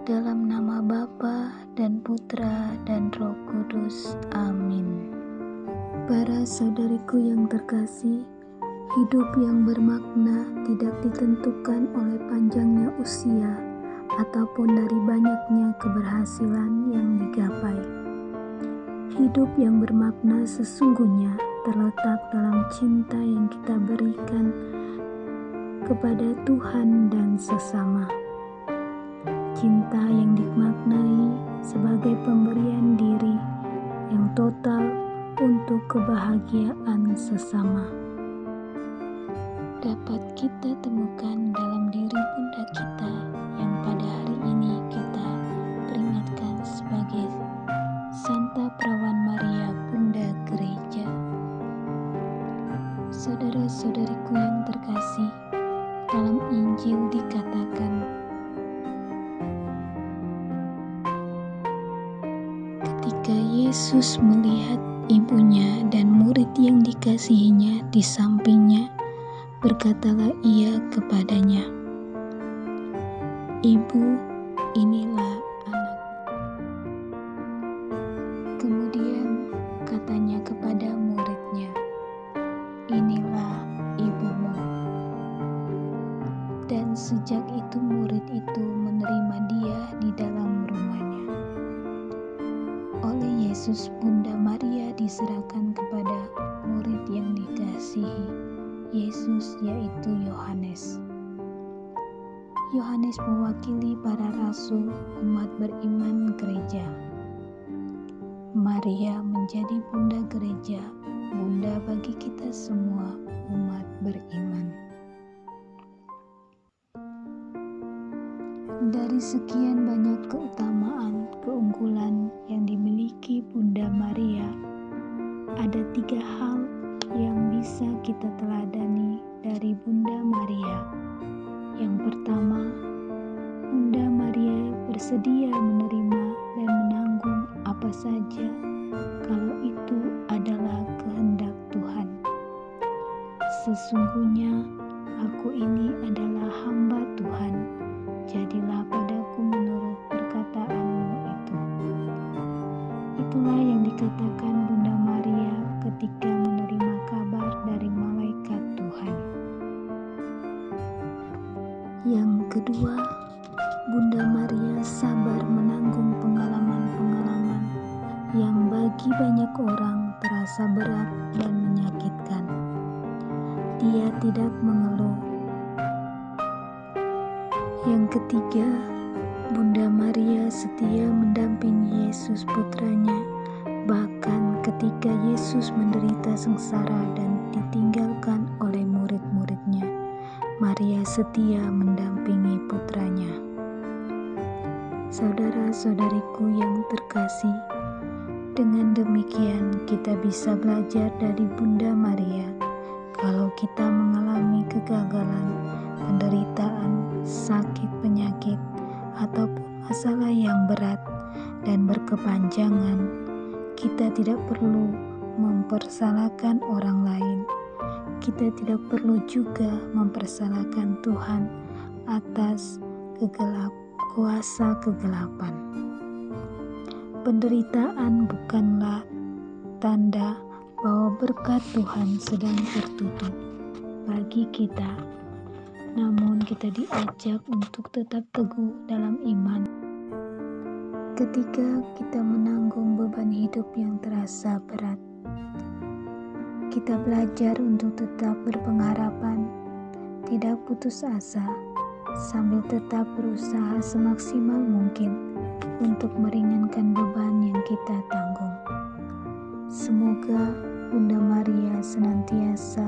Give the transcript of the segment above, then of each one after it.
Dalam nama Bapa dan Putra dan Roh Kudus. Amin. Para saudariku yang terkasih, hidup yang bermakna tidak ditentukan oleh panjangnya usia ataupun dari banyaknya keberhasilan yang digapai. Hidup yang bermakna sesungguhnya terletak dalam cinta yang kita berikan kepada Tuhan dan sesama. Cinta yang dimaknai sebagai pemberian diri yang total untuk kebahagiaan sesama. Dapat kita temukan dalam diri Bunda kita yang pada hari ini kita peringatkan sebagai Santa Perawan Maria, Bunda Gereja. Saudara-saudariku yang terkasih, dalam Injil dikatakan, ketika Yesus melihat ibunya dan murid yang dikasihinya di sampingnya, berkatalah ia kepadanya, "Ibu, inilah anak." Kemudian katanya kepada muridnya, "Inilah ibumu." Dan sejak itu murid itu menerima dia di dalam rumahnya. Oleh Yesus, Bunda Maria diserahkan kepada murid yang dikasihi Yesus, yaitu Yohanes. Yohanes mewakili para rasul umat beriman gereja. Maria menjadi Bunda Gereja, Bunda bagi kita semua umat beriman. Dari sekian banyak keutamaan, keunggulan yang dimiliki Bunda Maria, ada 3 hal yang bisa kita teladani dari Bunda Maria. Yang pertama, Bunda Maria bersedia menerima dan menanggung apa saja kalau itu adalah kehendak Tuhan. "Sesungguhnya aku ini adalah hamba Tuhan, jadilah padaku menurut perkataanmu itu." Itulah yang dikatakan Bunda Maria ketika menerima kabar dari malaikat Tuhan. Yang kedua, Bunda Maria sabar menanggung pengalaman-pengalaman yang bagi banyak orang terasa berat dan menyakitkan. Dia tidak mengeluh. Yang ketiga, Bunda Maria setia mendampingi Yesus putranya, bahkan ketika Yesus menderita sengsara dan ditinggalkan oleh murid-muridnya. Maria setia mendampingi putranya. Saudara-saudariku yang terkasih, dengan demikian kita bisa belajar dari Bunda Maria. Kalau kita mengalami kegagalan, penderitaan, sakit, penyakit, ataupun masalah yang berat dan berkepanjangan, kita tidak perlu mempersalahkan orang lain. Kita tidak perlu juga mempersalahkan Tuhan atas kuasa kegelapan. Penderitaan bukanlah tanda bahwa berkat Tuhan sedang tertutup bagi kita. Namun kita diajak untuk tetap teguh dalam iman. Ketika kita menanggung beban hidup yang terasa berat, kita belajar untuk tetap berpengharapan, tidak putus asa, sambil tetap berusaha semaksimal mungkin untuk meringankan beban yang kita tanggung. Semoga Bunda Maria senantiasa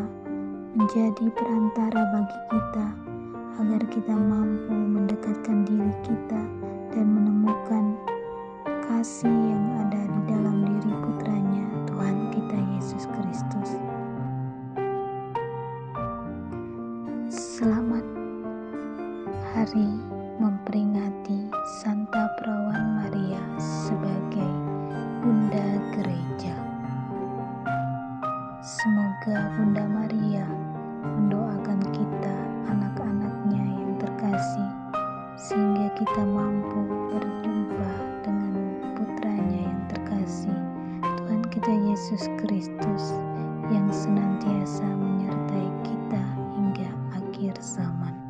menjadi perantara bagi kita agar kita mampu mendekatkan diri kita dan menemukan kasih yang ada di dalam diri putranya, Tuhan kita Yesus Kristus. Selamat hari memperingati Santa Perawan Maria sebagai Bunda Gereja. Semoga Bunda Maria mendoakan kita, anak-anaknya yang terkasih, sehingga kita mampu Kristus yang senantiasa menyertai kita hingga akhir zaman.